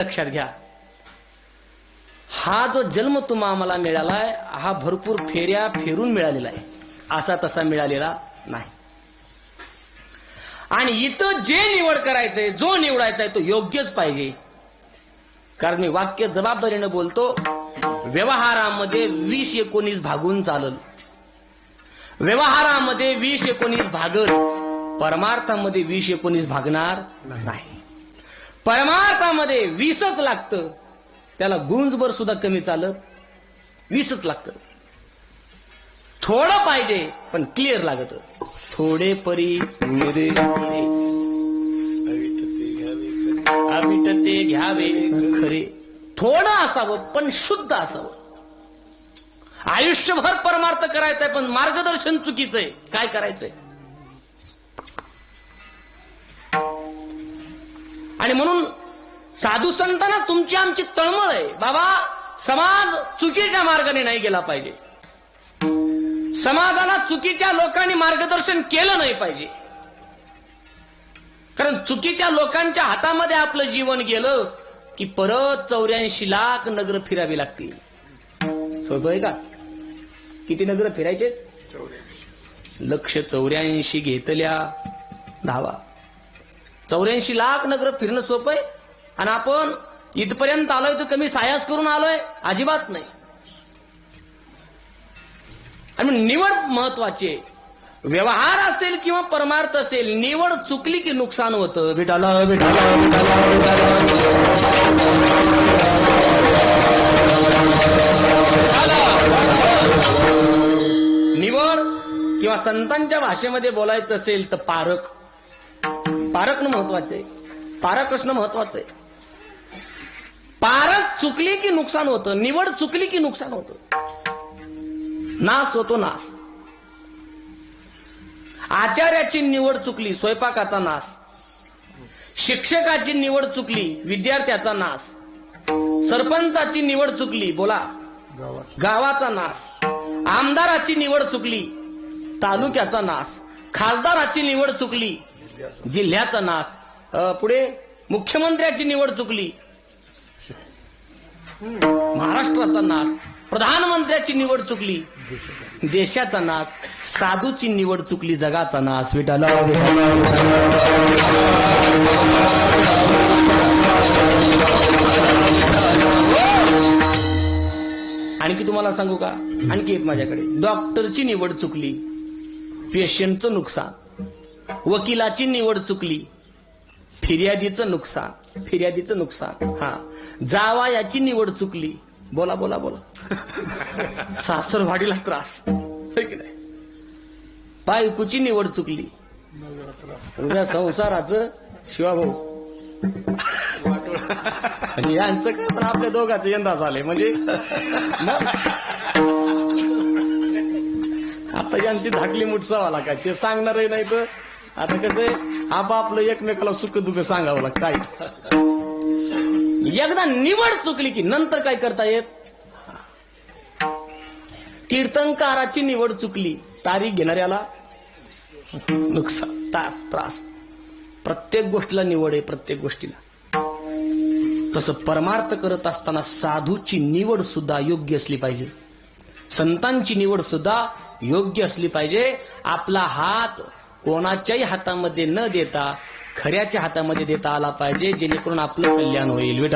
लक्षात घ्या, हा जो जन्म तुम्हा आम्हाला मिळालाय हा भरपूर फेऱ्या फेरून मिळालेला आहे, असा तसा मिळालेला नाही. आणि इथं जे निवड करायचंय, जो निवडायचा आहे तो योग्यच पाहिजे. कारण मी वाक्य जबाबदारीनं बोलतो, व्यवहारामध्ये 20-19 भागून चालल, व्यवहारामध्ये 20-19 भागल, परमार्थामध्ये 20-19 भागणार नाही. परमार्थामध्ये 20च लागतं, त्याला गुंजभर सुद्धा कमी चालत, 20च लागतं. थोडं पाहिजे पण क्लिअर लागत, थोडे परी मेरे अविटते घ्यावे खरे. थोडं असावं पण शुद्ध असावं. आयुष्यभर परमार्थ करायचंय पण मार्गदर्शन चुकीचंय, काय करायचंय? आणि म्हणून साधू संतांना तुमची आमची तळमळ आहे, बाबा समाज चुकीच्या मार्गाने नाही गेला पाहिजे, समाजाला चुकीच्या लोकांनी मार्गदर्शन केलं नाही पाहिजे. कारण चुकीच्या लोकांच्या हातामध्ये आपलं जीवन गेलं की परत 84 लाख नगर फिरावी लागतील. सोपं आहे का? किती नगर फिरायचे? 184 घेतल्या धावा. 84 लाख नगर फिरणं सोपं आहे? आणि आपण इथपर्यंत आलोय तर कमी सायास करून आलोय? अजिबात नाही. आणि निवड महत्वाची आहे. व्यवहार असेल किंवा परमार्थ असेल, निवड चुकली की नुकसान होतं. विठाला विठाला विठाला निवड किंवा संतांच्या भाषेमध्ये बोलायचं असेल तर पारख. पारखणं महत्वाचं आहे, पारख असणं महत्वाचं आहे. पारख चुकली की नुकसान होतं, निवड चुकली की नुकसान होतं, नाश होतो नाश. आचार्याची निवड चुकली, स्वयंपाकाचा नाश. शिक्षकाची निवड चुकली, विद्यार्थ्याचा नाश. सरपंचाची निवड चुकली, बोला, गावाचा नाश. आमदाराची निवड चुकली, तालुक्याचा नाश. खासदाराची निवड चुकली, जिल्ह्याचा नाश. पुढे मुख्यमंत्र्याची निवड चुकली, महाराष्ट्राचा नाश. प्रधानमंत्र्याची निवड चुकली, देशाचा नाश. साधूची निवड चुकली, जगाचा नाश. विठाला आणखी तुम्हाला सांगू का? आणखी एक माझ्याकडे. डॉक्टरची निवड चुकली, पेशंटचं नुकसान. वकिलाची निवड चुकली, फिर्यादीचं नुकसान, फिर्यादीचं नुकसान. हा, जावयाची निवड चुकली, बोला बोला बोला, सासरवाडीला त्रास. बायकोची निवड चुकली, तुझ्या संसाराचं शिवाभाऊ. म्हणजे यांचं काय, पण आपल्या दोघांचं यंदा झालंय. म्हणजे आता यांची धाकली मुठ सवा लागायची, सांगणारही नाही तर आता कसं आहे, आपापलं एकमेकाला सुख दुःख सांगावं लागतं. एकदा निवड चुकली की नंतर काय करता येत? कीर्तनकाराची निवड चुकली, तारीख घेणाऱ्याला नुकसान, त्रास त्रास. प्रत्येक गोष्टीला निवड आहे, प्रत्येक गोष्टीला. तसं परमार्थ करत असताना साधूची निवड सुद्धा योग्य असली पाहिजे, संतांची निवड सुद्धा योग्य असली पाहिजे. आपला हात कोणाच्याही हातामध्ये न देता खऱ्याच्या हातामध्ये देता आला पाहिजे, जेणेकरून आपलं कल्याण होईल.